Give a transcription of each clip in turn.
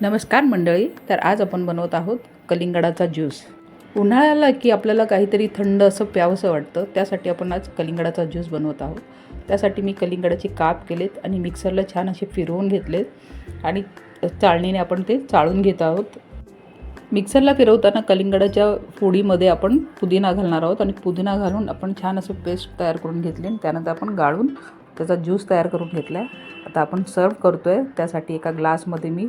नमस्कार मंडळी. तर आज आपण बनवत आहोत कलिंगडाचा ज्यूस. उन्हाळ्याला की आपल्याला काहीतरी थंड असं प्यावंसं वाटतं, त्यासाठी आपण आज कलिंगडाचा ज्यूस बनवत आहोत. त्यासाठी मी कलिंगडाचे काप केलेत आणि मिक्सरला छान असे फिरवून घेतलेत आणि चाळणीने आपण ते चाळून घेत आहोत. मिक्सरला फिरवताना कलिंगडाच्या फोडीमध्ये आपण पुदिना घालणार आहोत आणि पुदिना घालून आपण छान असं पेस्ट तयार करून घेतली आणि त्यानंतर आपण गाळून त्याचा ज्यूस तयार करून घेतला आहे. आता आपण सर्व करतो आहे. त्यासाठी एका ग्लासमध्ये मी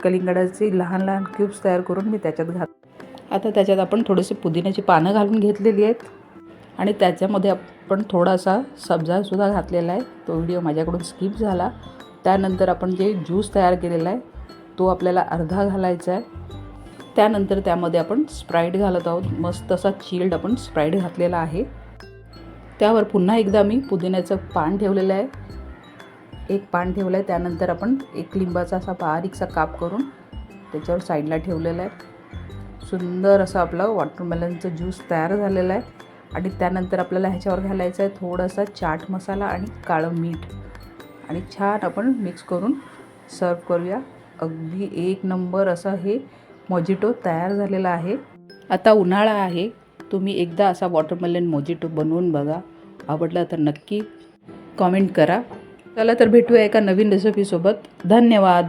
कलिंगडाचे लहान लहान क्यूब्स तयार करून मी त्याच्यात आता त्याच्यात आपण थोडेसे पुदिन्याची पानं घालून घेतलेली आहेत आणि त्याच्यामध्ये आपण थोडासा सब्जासुद्धा घातलेला आहे. तो व्हिडिओ माझ्याकडून स्किप झाला. त्यानंतर आपण जे ज्यूस तयार केलेला आहे तो आपल्याला अर्धा घालायचा आहे. त्यानंतर त्यामध्ये आपण स्प्राईट घालत आहोत. मस्त असा चिल्ड आपण स्प्राईट घातलेला आहे. त्यावर पुन्हा एकदा मी पुदिन्याचं पान ठेवलेलं आहे, एक पान ठेवलं आहे. त्यानंतर आपण एक लिंबाचा असा बारीकसा काप करून त्याच्यावर साईडला ठेवलेला आहे. सुंदर असं आपलं वॉटरमेलनचं ज्यूस तयार झालेलं आहे. आणि त्यानंतर आपल्याला ह्याच्यावर घालायचं आहे थोडासा चाट मसाला आणि काळं मीठ आणि छान आपण मिक्स करून सर्व करूया. अगदी एक नंबर असं हे मोजिटो तयार झालेला आहे. आता उन्हाळा आहे, तुम्ही एकदा असा वॉटरमेलन मोजिटो बनवून बघा. आवडला तर नक्की कॉमेंट करा. चला तर भेटूया एका नवीन रेसिपीसोबत. धन्यवाद.